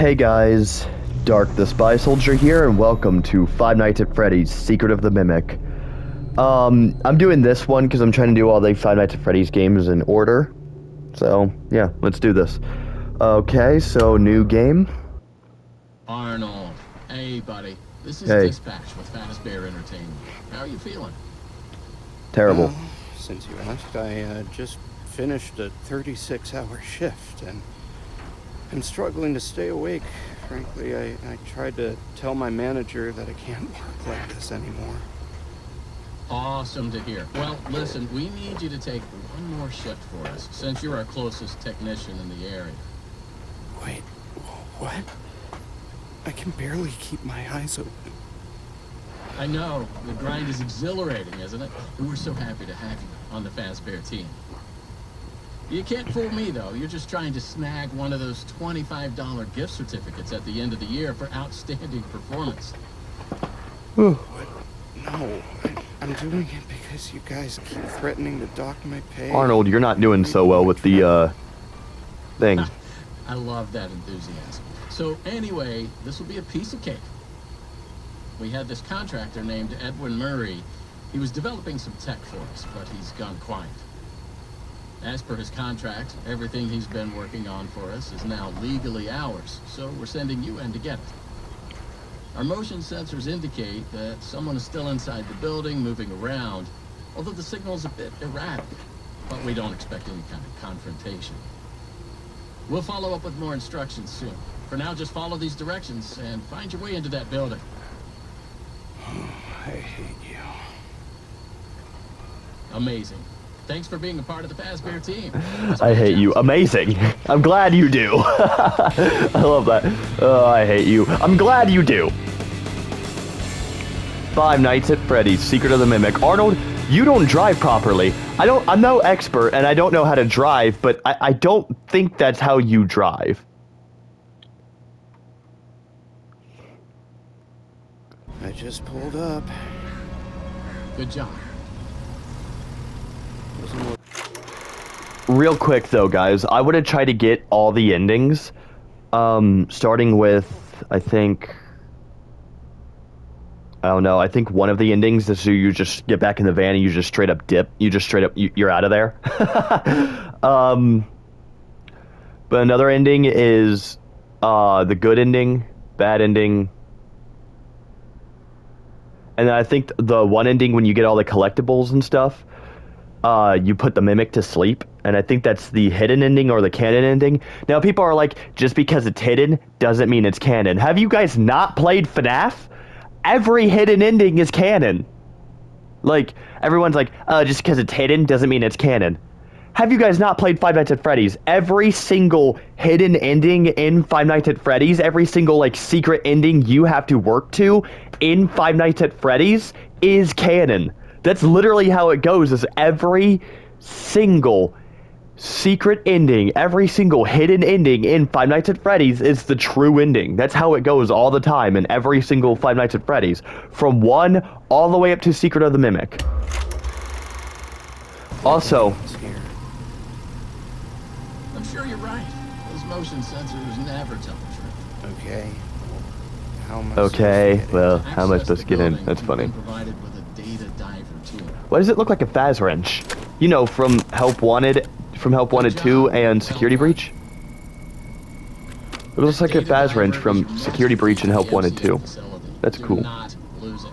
Hey guys, Dark the Spy Soldier here, and welcome to Five Nights at Freddy's Secret of the Mimic. I'm doing this one because I'm trying to do all the Five Nights at Freddy's games in order. So, yeah, let's do this. Okay, so new game. Arnold, hey buddy, this is Hey. Dispatch with Fazbear Entertainment. How are you feeling? Terrible. Well, since you asked, I just finished a 36-hour shift, and I'm struggling to stay awake. Frankly, I tried to tell my manager that I can't work like this anymore. Awesome to hear. Well, listen, we need you to take one more shift for us, since you're our closest technician in the area. Wait, what? I can barely keep my eyes open. I know, the grind is exhilarating, isn't it? And we're so happy to have you on the Fazbear team. You can't fool me, though. You're just trying to snag one of those $25 gift certificates at the end of the year for outstanding performance. No, I'm doing it because you guys keep threatening to dock my pay. Arnold, you're not doing so well with the, thing. I love that enthusiasm. So anyway, this will be a piece of cake. We had this contractor named Edwin Murray. He was developing some tech for us, but he's gone quiet. As per his contract, everything he's been working on for us is now legally ours, so we're sending you in to get it. Our motion sensors indicate that someone is still inside the building, moving around, although the signal's a bit erratic, but we don't expect any kind of confrontation. We'll follow up with more instructions soon. For now, just follow these directions and find your way into that building. I hate you. Amazing. Thanks for being a part of the Fazbear team. I hate you. Amazing. I'm glad you do. I love that. Oh, I hate you. I'm glad you do. Five Nights at Freddy's Secret of the Mimic. Arnold, you don't drive properly. I'm no expert and I don't know how to drive, but I don't think that's how you drive. I just pulled up. Good job. Real quick though, guys, I would have tried to get all the endings, starting with, I don't know, I think one of the endings is you just get back in the van and you just straight up dip. You just straight up, you're out of there. But another ending is, the good ending, bad ending. And then I think the one ending when you get all the collectibles and stuff, you put the mimic to sleep, and I think that's the hidden ending or the canon ending. Now, people are like, just because it's hidden doesn't mean it's canon. Have you guys not played FNAF? Every hidden ending is canon. Like, everyone's like, just because it's hidden doesn't mean it's canon. Have you guys not played Five Nights at Freddy's? Every single hidden ending in Five Nights at Freddy's, every single, like, secret ending you have to work to in Five Nights at Freddy's is canon. That's literally how it goes, is every single secret ending, every single hidden ending in Five Nights at Freddy's is the true ending. That's how it goes all the time in every single Five Nights at Freddy's. From 1 all the way up to Secret of the Mimic. Also, I'm sure you're right. Those motion sensors never tell the truth. Okay. How am I okay, well, how am I supposed to get in? That's funny. Provided with a data diver too. Why does it look like a Faz wrench? You know, from Help Wanted 2 and Security Breach? It looks like a Faz wrench from Security Breach and Help Wanted 2. That's cool. Do not lose it.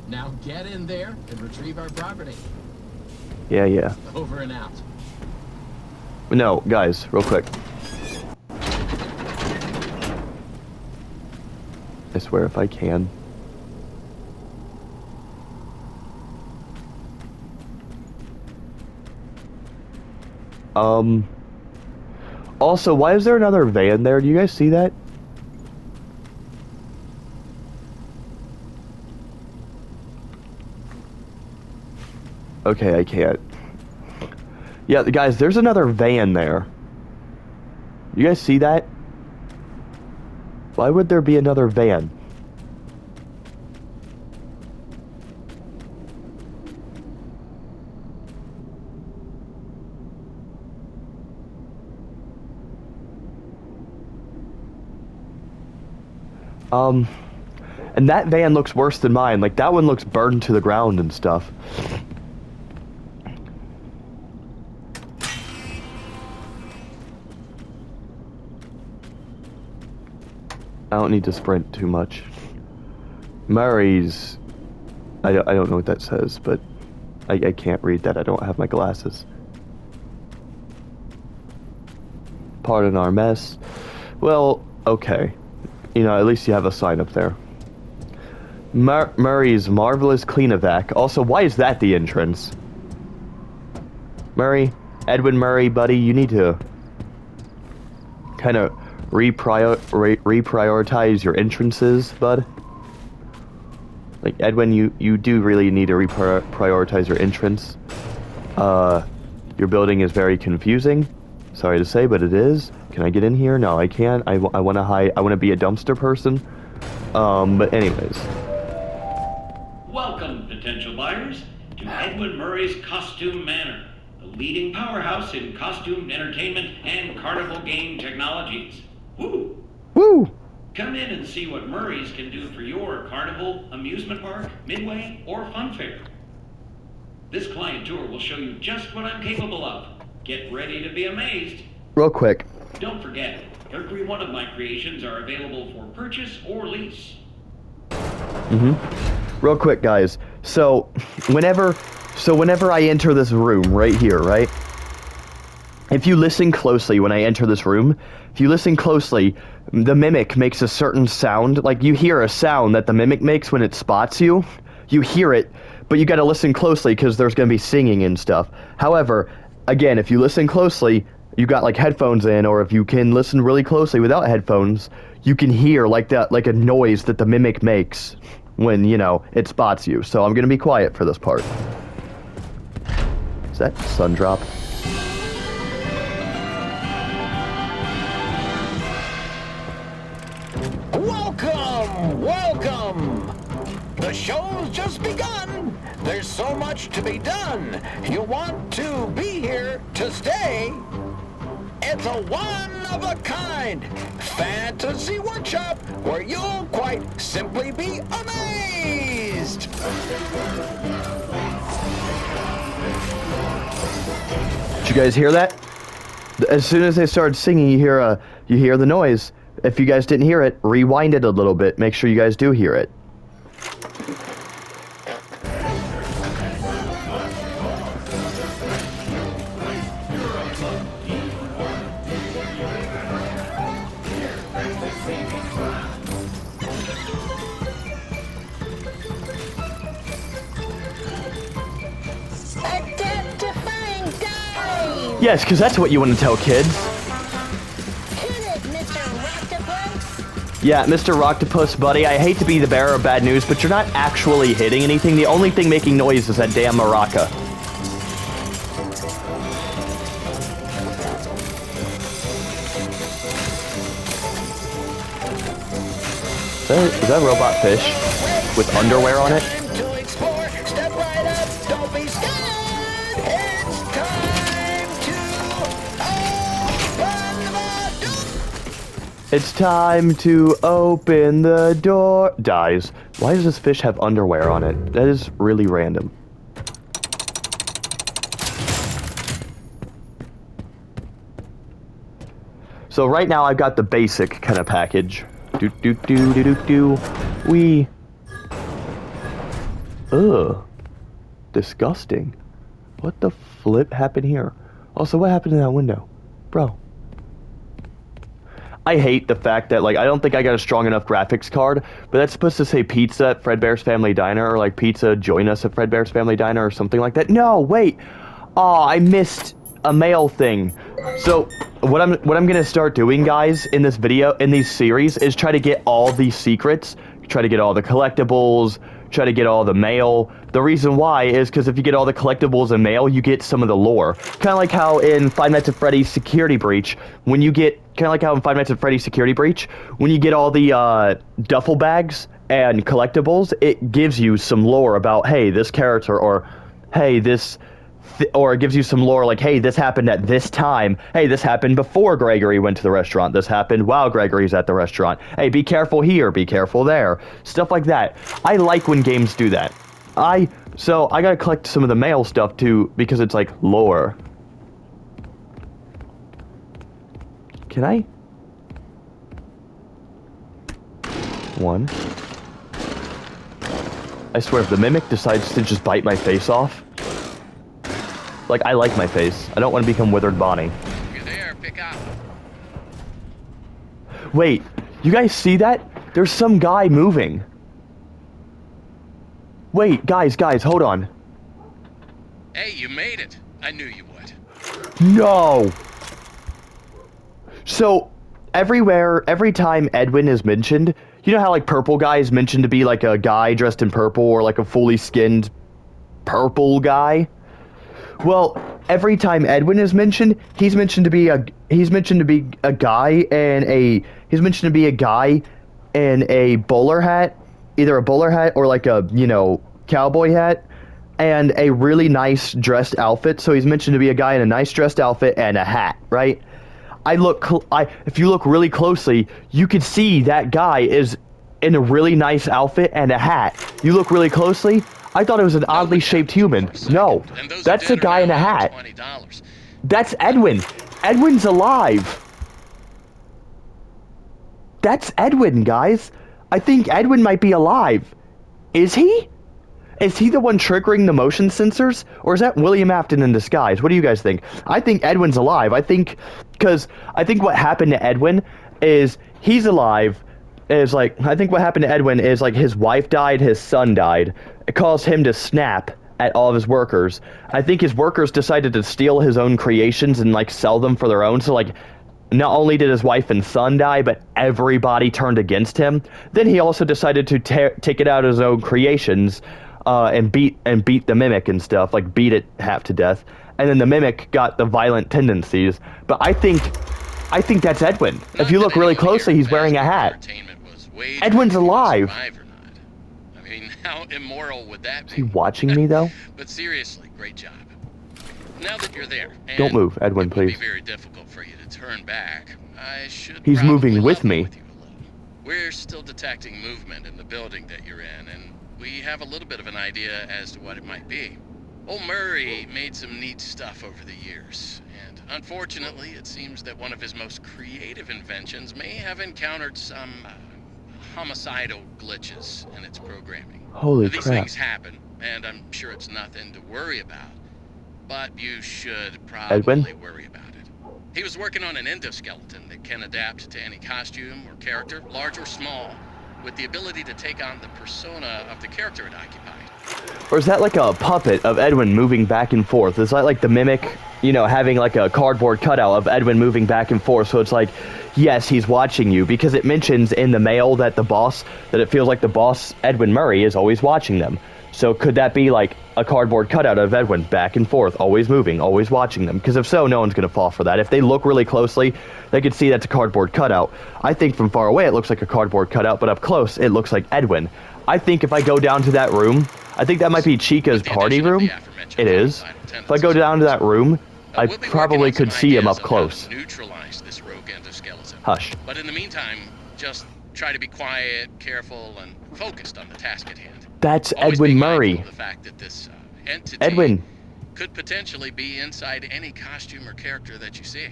Now get in there and retrieve our property. Yeah. Over and out. No, guys, real quick. I swear if I can. Also, why is there another van there? Do you guys see that? Okay, I can't. Yeah, guys, there's another van there. You guys see that? Why would there be another van? And that van looks worse than mine. Like, that one looks burned to the ground and stuff. I don't need to sprint too much. Murray's... I don't know what that says, but I can't read that. I don't have my glasses. Pardon our mess. Well, okay. You know, at least you have a sign up there. Murray's Marvelous Clean-A-Vac. Also, why is that the entrance? Murray, Edwin Murray, buddy, you need to kind of reprioritize your entrances, bud. Like, Edwin, you do really need to reprioritize your entrance. Your building is very confusing. Sorry to say, but it is. Can I get in here? No, I can't. I want to hide. I want to be a dumpster person. But anyways. Welcome, potential buyers, to Edwin Murray's Costume Manor, the leading powerhouse in costume entertainment and carnival game technologies. Woo! Woo! Come in and see what Murray's can do for your carnival, amusement park, midway, or fun fair. This client tour will show you just what I'm capable of. Get ready to be amazed. Real quick. Don't forget, every one of my creations are available for purchase or lease. Real quick, guys. So whenever I enter this room right here, right? If you listen closely when I enter this room, if you listen closely, the mimic makes a certain sound. Like, you hear a sound that the mimic makes when it spots you. You hear it, but you gotta listen closely because there's gonna be singing and stuff. However, again, if you listen closely, you got like headphones in, or if you can listen really closely without headphones, you can hear like a noise that the mimic makes when, you know, it spots you. So I'm gonna be quiet for this part. Is that sun drop? Welcome! The show's just begun. There's so much to be done. You want to be here to stay. It's a one-of-a-kind fantasy workshop where you'll quite simply be amazed. Did you guys hear that? As soon as they started singing, you hear the noise. If you guys didn't hear it, rewind it a little bit. Make sure you guys do hear it. Identifying dive! Yes, because that's what you want to tell kids. Hit it, Mr. Octopus! Yeah, Mr. Rocktopus, buddy, I hate to be the bearer of bad news, but you're not actually hitting anything. The only thing making noise is that damn maraca. Is that a robot fish with underwear on it? Time to explore. Step right up. Don't be scared. It's time to open the door. It's time to open the door. Dies. Why does this fish have underwear on it? That is really random. So right now I've got the basic kind of package. We. Ugh. Disgusting. What the flip happened here? Also, what happened to that window? Bro. I hate the fact that, like, I don't think I got a strong enough graphics card, but that's supposed to say pizza at Fredbear's Family Diner, or like pizza, join us at Fredbear's Family Diner, or something like that. No, wait. Aw, I missed a mail thing. So, what I'm gonna start doing, guys, in this video, in these series, is try to get all these secrets, try to get all the collectibles, try to get all the mail. The reason why is because if you get all the collectibles and mail, you get some of the lore. Kind of like how in Five Nights at Freddy's Security Breach, when you get, when you get all the duffel bags and collectibles, it gives you some lore about, hey, this character, or hey, this or it gives you some lore like, hey, this happened at this time. Hey, this happened before Gregory went to the restaurant. This happened while Gregory's at the restaurant. Hey, be careful here, be careful there. Stuff like that. I like when games do that. So I gotta collect some of the mail stuff too, because it's like lore. Can I? One. I swear, if the mimic decides to just bite my face off, like, I like my face. I don't want to become Withered Bonnie. You're there, pick up. Wait, you guys see that? There's some guy moving. Wait, guys, hold on. Hey, you made it. I knew you would. No! So, every time Edwin is mentioned, you know how, like, purple guy is mentioned to be, like, a guy dressed in purple, or, like, a fully skinned purple guy? Well, every time Edwin is mentioned, he's mentioned to be a guy in a bowler hat, either a bowler hat or like a, cowboy hat, and a really nice dressed outfit. So he's mentioned to be a guy in a nice dressed outfit and a hat, right? If you look really closely, you could see that guy is in a really nice outfit and a hat. You look really closely, I thought it was an oddly shaped human. No, that's a guy in a hat. That's Edwin. Edwin's alive. That's Edwin, guys. I think Edwin might be alive. Is he? Is he the one triggering the motion sensors? Or is that William Afton in disguise? What do you guys think? I think Edwin's alive. I think what happened to Edwin is he's alive. I think what happened to Edwin is, like, his wife died, his son died. It caused him to snap at all of his workers. I think his workers decided to steal his own creations and, like, sell them for their own. So, like, not only did his wife and son die, but everybody turned against him. Then he also decided to take it out of his own creations, and beat the mimic and stuff, like, beat it half to death. And then the mimic got the violent tendencies. But I think that's Edwin. If you look really closely, he's wearing a hat. Edwin's alive. I mean, how immoral would that be? Is he watching me, though? But seriously, great job. Now that you're there, don't move, Edwin, please. It would be very difficult for you to turn back. I should. He's moving with me. We're still detecting movement in the building that you're in, and we have a little bit of an idea as to what it might be. Old Murray made some neat stuff over the years, and unfortunately, it seems that one of his most creative inventions may have encountered some homicidal glitches in its programming. Holy crap. These things happen, and I'm sure it's nothing to worry about. But you should probably worry about it. He was working on an endoskeleton that can adapt to any costume or character, large or small, with the ability to take on the persona of the character it occupied. Or is that like a puppet of Edwin moving back and forth? Is that like the mimic, having like a cardboard cutout of Edwin moving back and forth? So it's like, yes, he's watching you, because it mentions in the mail that it feels like the boss, Edwin Murray, is always watching them. So could that be like a cardboard cutout of Edwin back and forth, always moving, always watching them? Because if so, no one's going to fall for that. If they look really closely, they could see that's a cardboard cutout. I think from far away it looks like a cardboard cutout, but up close it looks like Edwin. I think if I go down to that room, I think that might be Chica's party room. It is. If I go down to that room, I probably could see him up close. Neutralize this rogue endoskeleton. Hush. But in the meantime, just try to be quiet, careful, and focused on the task at hand. That's Always Edwin being Murray. mindful of the fact that this entity Edwin could potentially be inside any costume or character that you see.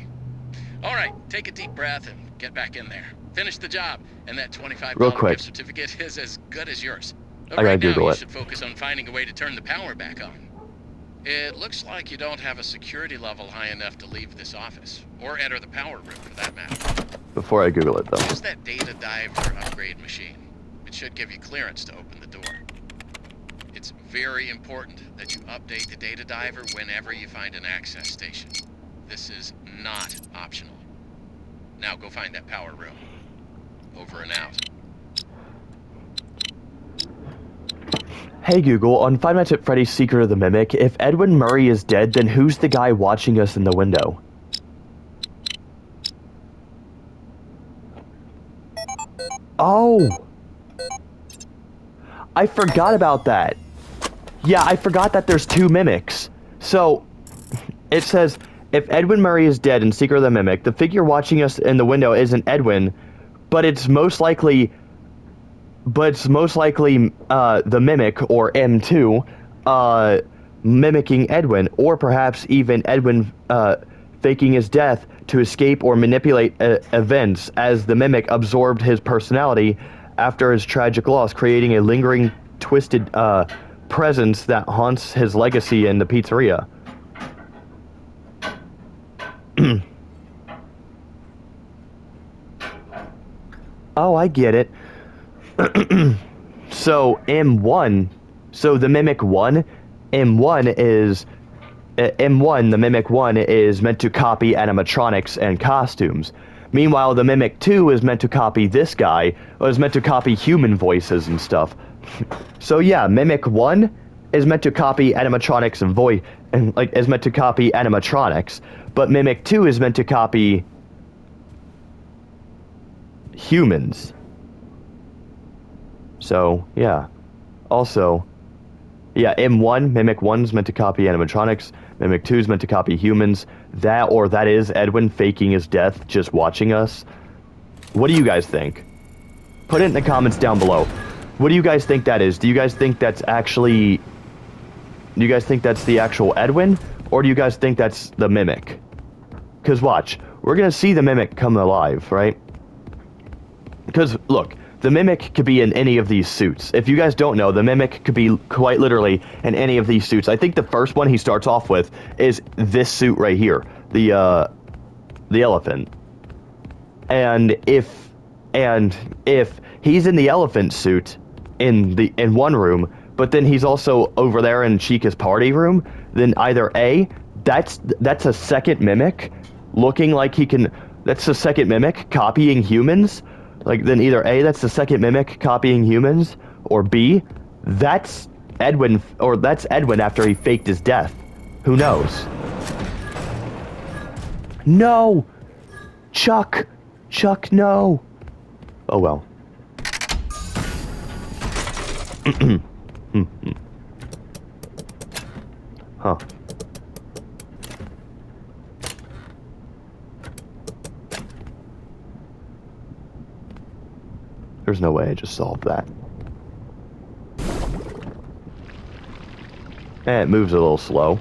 All right, take a deep breath and get back in there. Finish the job, and that $25 gift certificate is as good as yours. But I gotta right now, Google you it. should focus on finding a way to turn the power back on. It looks like you don't have a security level high enough to leave this office, or enter the power room for that matter. Before I Google it, though. Use that data diver upgrade machine. It should give you clearance to open the door. It's very important that you update the data diver whenever you find an access station. This is not optional. Now go find that power room. Over and out. Hey Google, on Five Nights at Freddy's Secret of the Mimic, if Edwin Murray is dead, then who's the guy watching us in the window? Oh! I forgot about that. Yeah, I forgot that there's two mimics. So, it says, if Edwin Murray is dead in Secret of the Mimic, the figure watching us in the window isn't Edwin, but it's most likely the Mimic, or M2, mimicking Edwin, or perhaps even Edwin faking his death to escape or manipulate events, as the Mimic absorbed his personality after his tragic loss, creating a lingering, twisted presence that haunts his legacy in the pizzeria. Oh, I get it. So M1, so the Mimic 1, M1 is M1, the Mimic 1 is meant to copy animatronics and costumes. Meanwhile, the Mimic 2 is meant to copy this guy, or is meant to copy human voices and stuff. So yeah, Mimic 1 is meant to copy animatronics and is meant to copy animatronics, but Mimic 2 is meant to copy humans. So, yeah. Also, yeah, M1, Mimic 1 is meant to copy animatronics, Mimic 2 is meant to copy humans. That is Edwin faking his death, just watching us. What do you guys think? Put it in the comments down below. What do you guys think that is? Do you guys think that's actually... Do you guys think that's the actual Edwin? Or do you guys think that's the Mimic? Because watch, we're gonna see the Mimic come alive, right? Because, look, the Mimic could be in any of these suits. If you guys don't know, the Mimic could be quite literally in any of these suits. I think the first one he starts off with is this suit right here, the elephant. And if he's in the elephant suit in one room, but then he's also over there in Chica's party room, then either A, that's a second Mimic looking like he can... That's a second Mimic copying humans. Like, then either A, that's the second Mimic copying humans, or B, that's Edwin, or that's Edwin after he faked his death. Who knows? No! Chuck, no! Oh well. Huh. There's no way I just solved that. And it moves a little slow.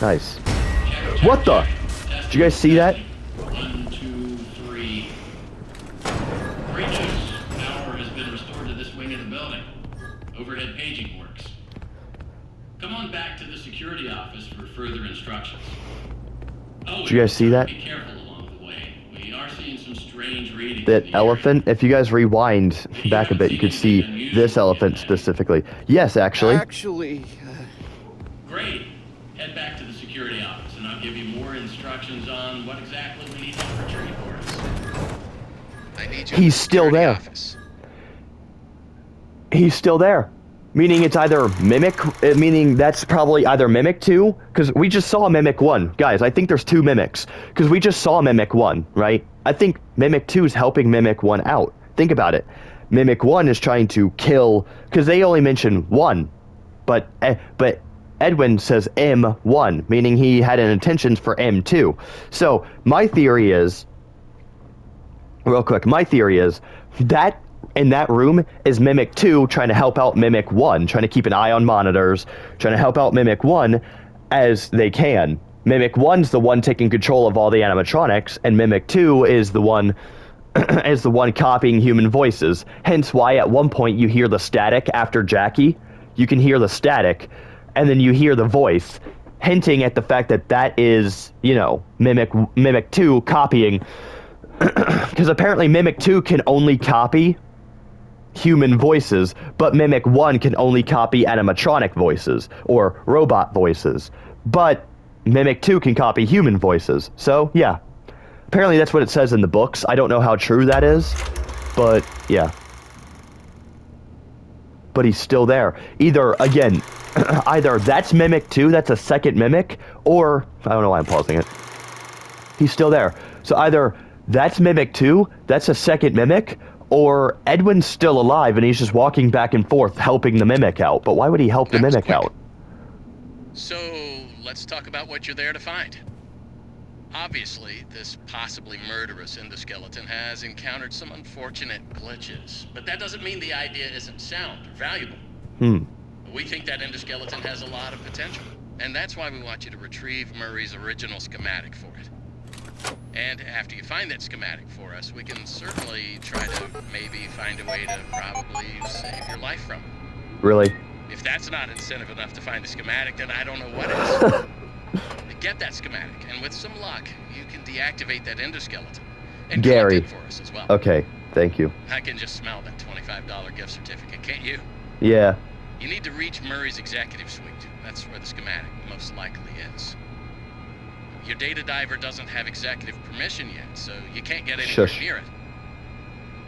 Nice. What the? Did you guys see that? 1, 2, 3. Great news. Power has been restored to this wing of the building. Overhead paging works. Come on back to the security office for further instructions. Oh, Did you guys see that? Be careful along the way. We are seeing some strange readings. That elephant, if you guys rewind back a bit, you could see this elephant specifically. Yes, actually. Great. Head back to the security office, and I'll give you more instructions on what exactly we need to retrieve for us. I need you. He's still there. Office. He's still there. Meaning it's either Mimic, meaning that's probably either Mimic 2, because we just saw Mimic 1. Guys, I think there's two Mimics, because we just saw Mimic 1, right? I think Mimic 2 is helping Mimic 1 out. Think about it. Mimic 1 is trying to kill, because they only mention 1, but Edwin says M1, meaning he had an intentions for M2. So, my theory is, real quick, that in that room is Mimic 2 trying to help out Mimic 1, trying to keep an eye on monitors, trying to help out Mimic 1 as they can. Mimic 1's the one taking control of all the animatronics, and Mimic 2 is the one copying human voices. Hence why at one point you hear the static after Jackie. You can hear the static, and then you hear the voice, hinting at the fact that that is, you know, Mimic 2 copying. Because apparently Mimic 2 can only copy human voices, but Mimic 1 can only copy animatronic voices, or robot voices. But Mimic 2 can copy human voices. So, yeah. Apparently that's what it says in the books. I don't know how true that is, but, yeah. But he's still there. Either that's Mimic 2, that's a second Mimic, or, I don't know why I'm pausing it. He's still there. So either that's Mimic 2, that's a second Mimic, or Edwin's still alive and he's just walking back and forth helping the Mimic out. But why would he help the That was Mimic quick. out? So, let's talk about what you're there to find. Obviously, this possibly murderous endoskeleton has encountered some unfortunate glitches, but that doesn't mean the idea isn't sound or valuable. We think that endoskeleton has a lot of potential, and that's why we want you to retrieve Murray's original schematic for it. And after you find that schematic for us, we can certainly try to maybe find a way to probably save your life from it. Really? If that's not incentive enough to find the schematic, then I don't know what is. Get that schematic, and with some luck, you can deactivate that endoskeleton. And Gary. collect it for us as well. Okay, thank you. I can just smell that $25 gift certificate, can't you? Yeah. You need to reach Murray's executive suite. That's where the schematic most likely is. Your data diver doesn't have executive permission yet, so you can't get anywhere Shush. near it.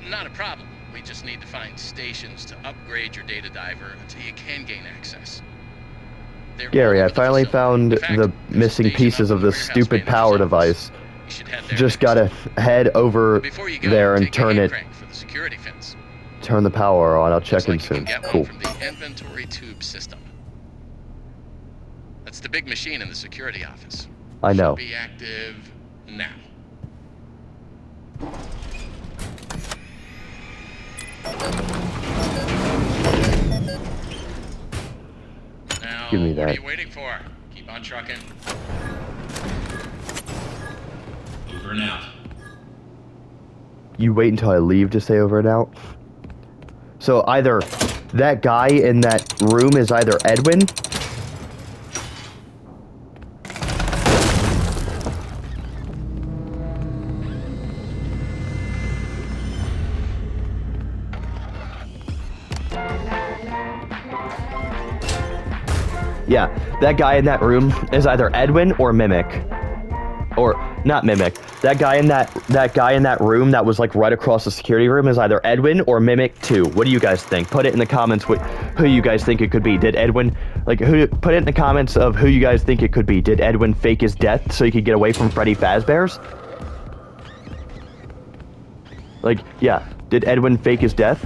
Not a problem. We just need to find stations to upgrade your data diver until you can gain access. They're Gary, all I over the finally facility. found In fact, the there's a missing station pieces up of in the this warehouse stupid manager's power office. device. You should head there Just next. gotta head over Before you go, there and take a turn hand it, crank for the security fence. turn the power on. I'll check Looks in like you soon. can get one Cool. from the inventory tube system. That's the big machine in the security office. I know. Should be active now. Now, Give me what are that. you waiting for? Keep on trucking. Over and out. You wait until I leave to say over and out? So either that guy in that room is either Edwin, yeah, that guy in that room is either Edwin or Mimic. Or not Mimic. That guy in that room that was like right across the security room is either Edwin or Mimic 2. What do you guys think? Put it in the comments who you guys think it could be. Did Edwin put it in the comments of who you guys think it could be. Did Edwin fake his death so he could get away from Freddy Fazbear's? Like, yeah, did Edwin fake his death?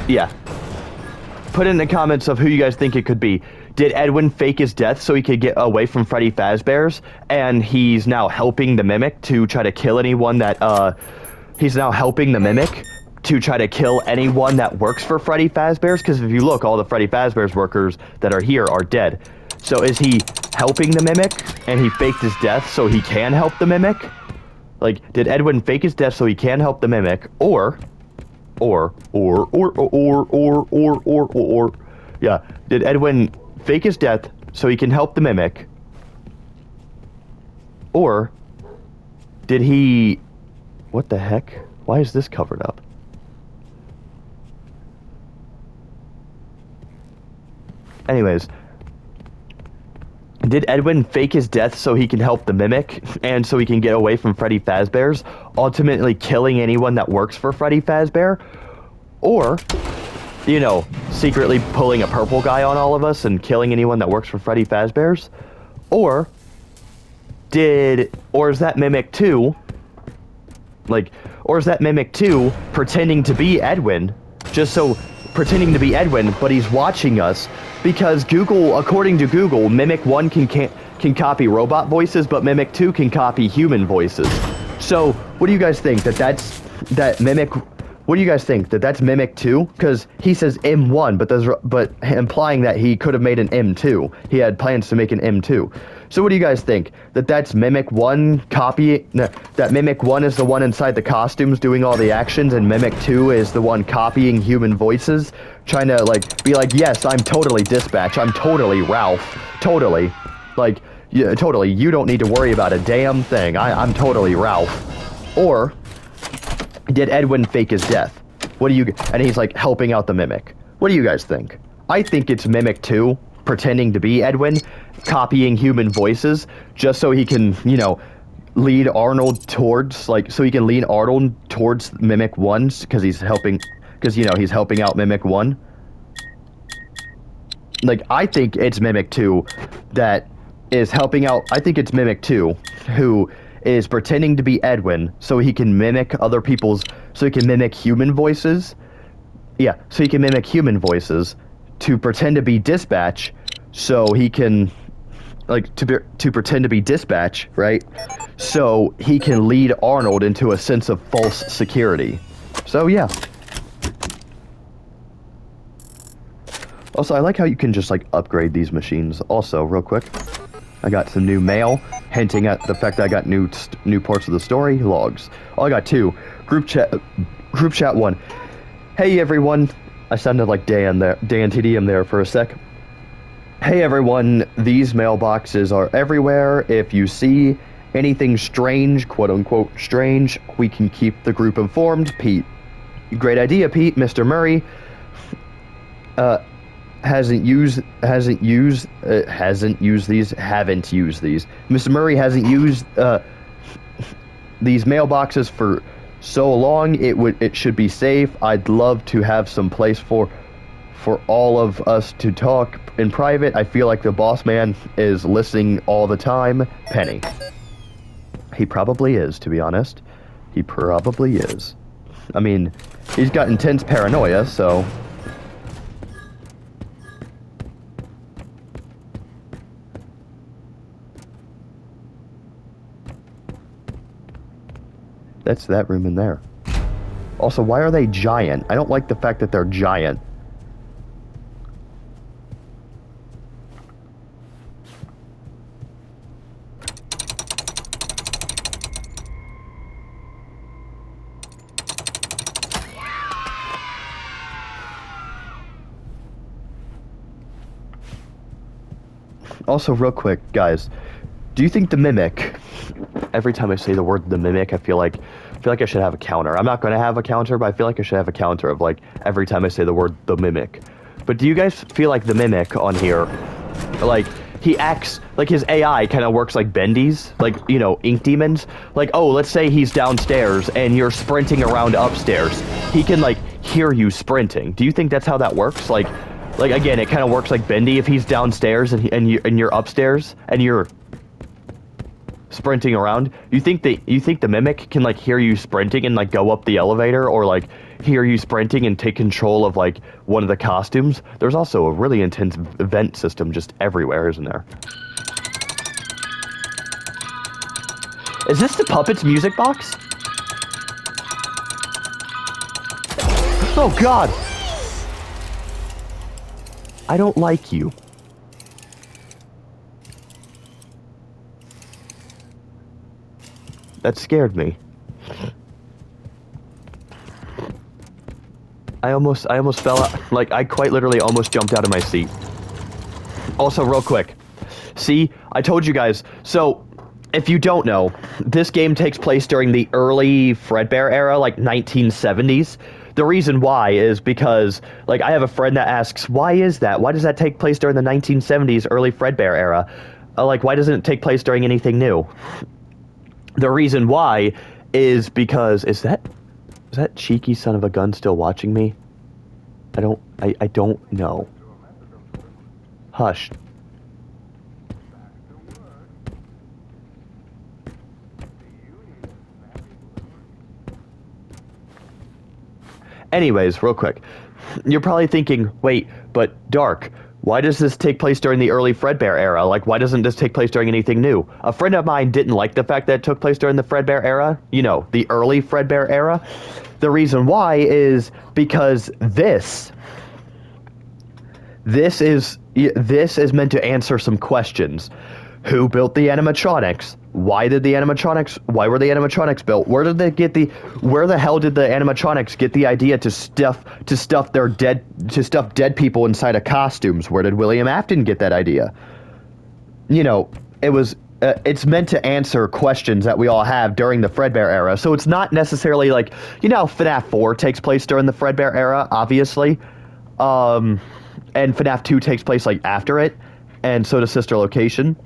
Yeah. Put it in the comments of who you guys think it could be. Did Edwin fake his death so he could get away from Freddy Fazbear's, and he's now helping the Mimic to try to kill anyone that, he's now helping the Mimic to try to kill anyone that works for Freddy Fazbear's? Because if you look, all the Freddy Fazbear's workers that are here are dead. So is he helping the Mimic, and he faked his death so he can help the Mimic? Like, did Edwin fake his death so he can help the Mimic, or... yeah, did Edwin fake his death so he can help the Mimic? Or did he... What the heck? Why is this covered up? Anyways, did Edwin fake his death so he can help the Mimic and so he can get away from Freddy Fazbear's, ultimately killing anyone that works for Freddy Fazbear? Or, you know, secretly pulling a purple guy on all of us and killing anyone that works for Freddy Fazbear's? Or is that Mimic 2, or is that Mimic 2 pretending to be Edwin, pretending to be Edwin, but he's watching us? Because Google, according to Google, Mimic 1 can copy robot voices, but Mimic 2 can copy human voices. So, what do you guys think? What do you guys think? That's Mimic 2? Because he says M1, but implying that he could have made an M2. He had plans to make an M2. So what do you guys think? That's Mimic 1 that Mimic 1 is the one inside the costumes doing all the actions, and Mimic 2 is the one copying human voices, trying to, be like, yes, I'm totally Dispatch, I'm totally Ralph, totally. Yeah, totally, you don't need to worry about a damn thing, I'm totally Ralph. Or did Edwin fake his death? And he's, helping out the Mimic. What do you guys think? I think it's Mimic 2 pretending to be Edwin, copying human voices, just so he can, lead Arnold towards, Mimic 1, because he's helping out Mimic 1. I think it's Mimic 2 that is helping out, I think it's Mimic 2 who is pretending to be Edwin so he can mimic other people's, so he can mimic human voices. Yeah, so he can mimic human voices to pretend to be Dispatch so he can, like, to pretend to be Dispatch, right? So he can lead Arnold into a sense of false security. So, yeah. Also, I like how you can just, like, upgrade these machines. Also, real quick, I got some new mail, hinting at the fact that I got new parts of the story. Logs. Oh, I got 2. Group chat 1. Hey, everyone. I sounded like Dan TDM there for a sec. Hey, everyone. These mailboxes are everywhere. If you see anything strange, quote-unquote strange, we can keep the group informed. Pete. Great idea, Pete. Mr. Murray. Haven't used these. Mr. Murray hasn't used these mailboxes for so long. It should be safe. I'd love to have some place for all of us to talk in private. I feel like the boss man is listening all the time. Penny. He probably is, to be honest. He probably is. I mean, he's got intense paranoia, so. That's that room in there. Also, why are they giant? I don't like the fact that they're giant. Also, real quick, guys, do you think the Mimic... Every time I say the word the Mimic, I feel like I should have a counter. I'm not going to have a counter, but I feel like I should have a counter of, like, every time I say the word the Mimic. But do you guys feel like the Mimic on here, like, he acts, like, his AI kind of works like Bendy's, like, you know, Ink Demons? Like, oh, let's say he's downstairs and you're sprinting around upstairs. He can, like, hear you sprinting. Do you think that's how that works? Like again, it kind of works like Bendy if he's downstairs and you're upstairs and you're sprinting around. You think the Mimic can, like, hear you sprinting and, like, go up the elevator, or, like, hear you sprinting and take control of, like, one of the costumes? There's also a really intense vent system just everywhere, isn't there? Is this the Puppets music box? Oh God! I don't like you. That scared me. I almost fell out. Like, I quite literally almost jumped out of my seat. Also, real quick. See, I told you guys. So, if you don't know, this game takes place during the early Fredbear era, like 1970s. The reason why is because, like, I have a friend that asks, why is that? Why does that take place during the 1970s, early Fredbear era? Like, why doesn't it take place during anything new? The reason why is because... Is that cheeky son of a gun still watching me? I don't know. Hush. Anyways, real quick. You're probably thinking, wait, but Dark, why does this take place during the early Fredbear era? Like, why doesn't this take place during anything new? A friend of mine didn't like the fact that it took place during the Fredbear era. You know, the early Fredbear era. The reason why is because this is meant to answer some questions. Who built the animatronics? Why were the animatronics built? Where the hell did the animatronics get the idea to stuff dead people inside of costumes? Where did William Afton get that idea? You know, it's meant to answer questions that we all have during the Fredbear era. So it's not necessarily like, you know, FNAF 4 takes place during the Fredbear era, obviously. And FNAF 2 takes place, like, after it. And so does Sister Location.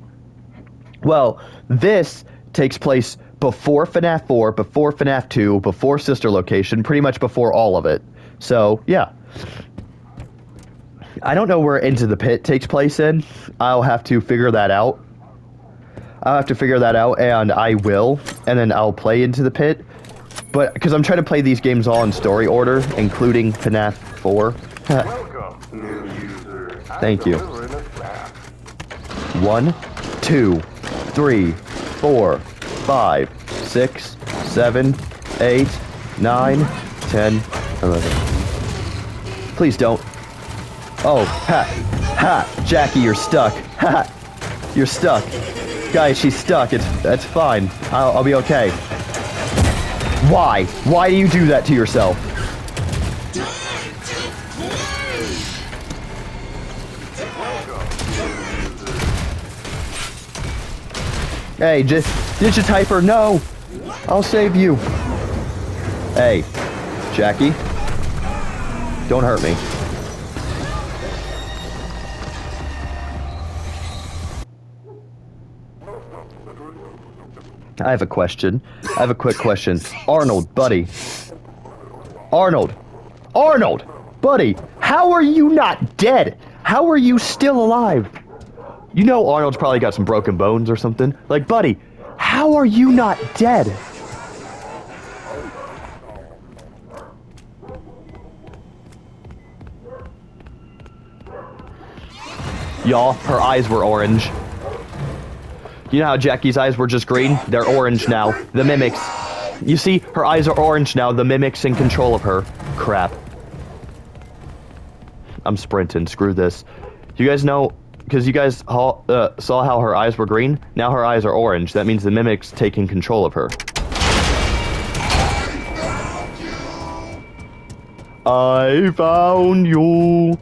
Well, this takes place before FNAF 4, before FNAF 2, before Sister Location, pretty much before all of it. So, yeah. I don't know where Into the Pit takes place in. I'll have to figure that out. I'll have to figure that out, and I will, and then I'll play Into the Pit. But, because I'm trying to play these games all in story order, including FNAF 4. Welcome, new user. Thank you. 1, 2, 3, 4, 5, 6, 7, 8, 9, 10, 11. Please don't. Oh, ha, ha, Jackie, you're stuck. Ha, you're stuck. Guys, she's stuck. That's fine. I'll be okay. Why? Why do you do that to yourself? Hey, Digitiper, no! I'll save you. Hey, Jackie. Don't hurt me. I have a question. I have a quick question. Arnold, buddy. Arnold! Arnold! Buddy! How are you not dead? How are you still alive? You know Arnold's probably got some broken bones or something. Like, buddy, how are you not dead? Y'all, her eyes were orange. You know how Jackie's eyes were just green? They're orange now. The mimics. You see, her eyes are orange now. The mimic's in control of her. Crap. I'm sprinting. Screw this. You guys know, because you guys saw how her eyes were green? Now her eyes are orange. That means the mimic's taking control of her. I found you.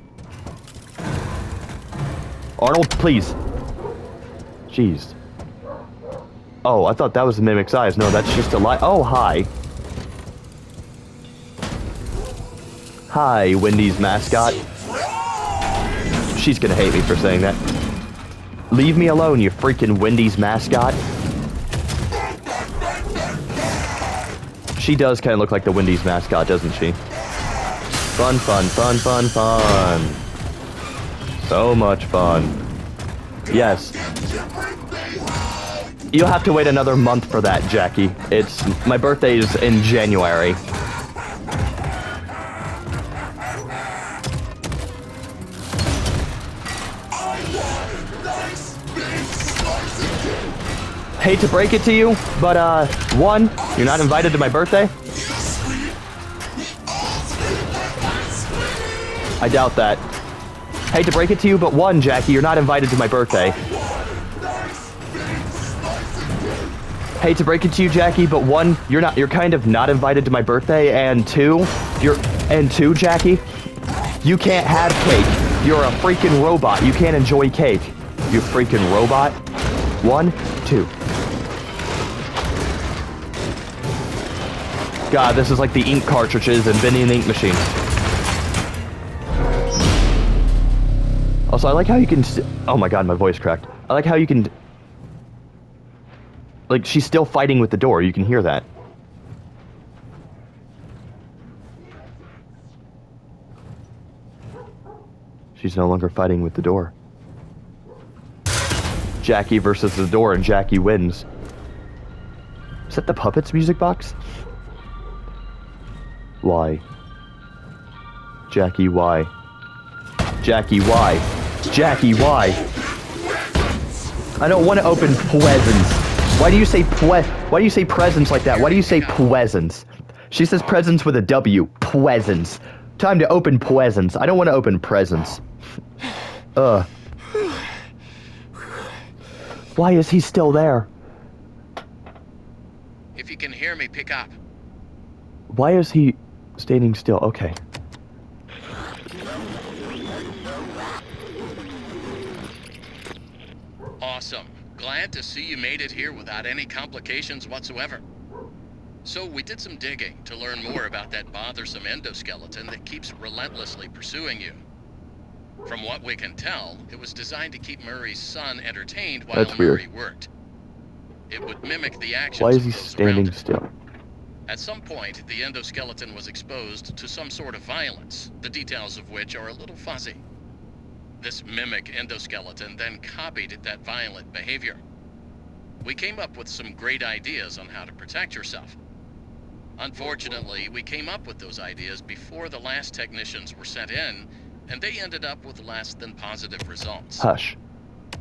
Arnold, please. Jeez. Oh, I thought that was the mimic's eyes. No, that's just a lie. Oh, hi. Hi, Wendy's mascot. She's gonna hate me for saying that. Leave me alone, you freaking Wendy's mascot. She does kind of look like the Wendy's mascot, doesn't she? Fun, fun, fun, fun, fun. So much fun. Yes. You'll have to wait another month for that, Jackie. My birthday is in January. Hate to break it to you, but one, you're not invited to my birthday. I doubt that. Hate to break it to you, but one, Jackie, you're not invited to my birthday. Hate to break it to you, Jackie, but one, you're kind of not invited to my birthday, and two, Jackie, you can't have cake. You're a freaking robot. You can't enjoy cake. You freaking robot. 1, 2. God, this is like the ink cartridges and Vinny and the Ink Machine. Also, I like how you can... Oh my god, my voice cracked. I like how you can... Like, she's still fighting with the door. You can hear that. She's no longer fighting with the door. Jackie versus the door, and Jackie wins. Is that the Puppets music box? Why? Jackie, why? Jackie, why? Jackie, why? I don't want to open presents. Why do you say Why do you say presents like that? Why do you say presents? She says presents with a W. Presents. Time to open presents. I don't want to open presents. Why is he still there? If you can hear me, pick up. Why is he standing still? Okay. Awesome. Glad to see you made it here without any complications whatsoever. So we did some digging to learn more about that bothersome endoskeleton that keeps relentlessly pursuing you. From what we can tell, it was designed to keep Murray's son entertained while Murray worked. It would mimic the actions Why is he of those standing around it. still? At some point, the endoskeleton was exposed to some sort of violence, the details of which are a little fuzzy. This mimic endoskeleton then copied that violent behavior. We came up with some great ideas on how to protect yourself. Unfortunately, we came up with those ideas before the last technicians were sent in, and they ended up with less than positive results. Hush.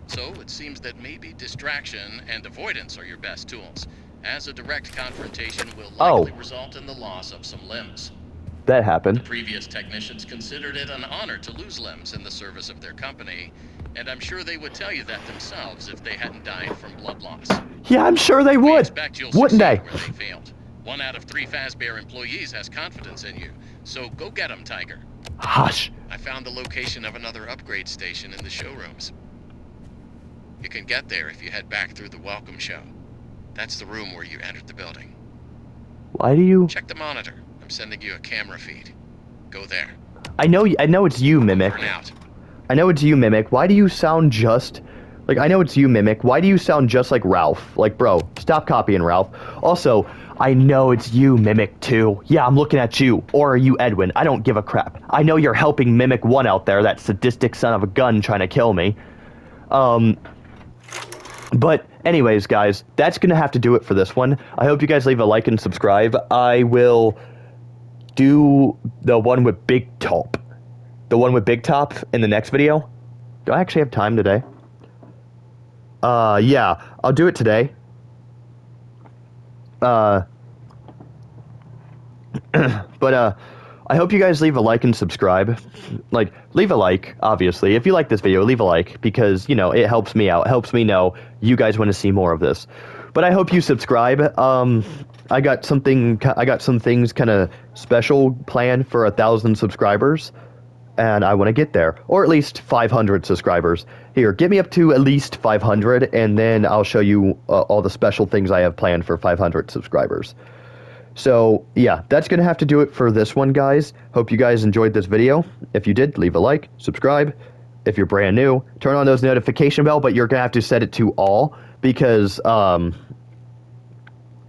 So it seems that maybe distraction and avoidance are your best tools, as a direct confrontation will likely result in the loss of some limbs. That The happened. previous technicians considered it an honor to lose limbs in the service of their company, and I'm sure they would tell you that themselves if they hadn't died from blood loss. Yeah, I'm sure they We would. expect you'll Wouldn't they? succeed where they failed. 1 out of 3 Fazbear employees has confidence in you, so go get 'em, Tiger. Hush. I found the location of another upgrade station in the showrooms. You can get there if you head back through the welcome show. That's the room where you entered the building. Why do you... Check the monitor. I'm sending you a camera feed. Go there. I know it's you, Mimic. Over and out. I know it's you, Mimic. Why do you sound just... Like, I know it's you, Mimic. Why do you sound just like Ralph? Like, bro, stop copying Ralph. Also, I know it's you, Mimic, too. Yeah, I'm looking at you. Or are you Edwin? I don't give a crap. I know you're helping Mimic 1 out there, that sadistic son of a gun trying to kill me. But anyways, guys, that's going to have to do it for this one. I hope you guys leave a like and subscribe. I will do the one with Big Top. The one with Big Top in the next video. Do I actually have time today? Yeah, I'll do it today. But, I hope you guys leave a like and subscribe. Like, leave a like, obviously. If you like this video, leave a like, because, you know, it helps me out. It helps me know you guys want to see more of this. But I hope you subscribe. I got some things kind of special planned for 1,000 subscribers. And I want to get there, or at least 500 subscribers. Here, get me up to at least 500, and then I'll show you all the special things I have planned for 500 subscribers. So, yeah, that's going to have to do it for this one, guys. Hope you guys enjoyed this video. If you did, leave a like, subscribe. If you're brand new, turn on those notification bell, but you're going to have to set it to all, because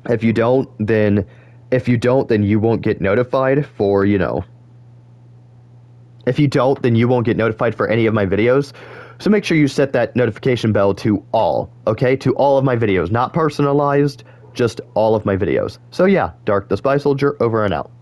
if you don't, then you won't get notified for, you know... If you don't, then you won't get notified for any of my videos. So make sure you set that notification bell to all, okay? To all of my videos, not personalized, just all of my videos. So yeah, Dark the Spy Soldier, over and out.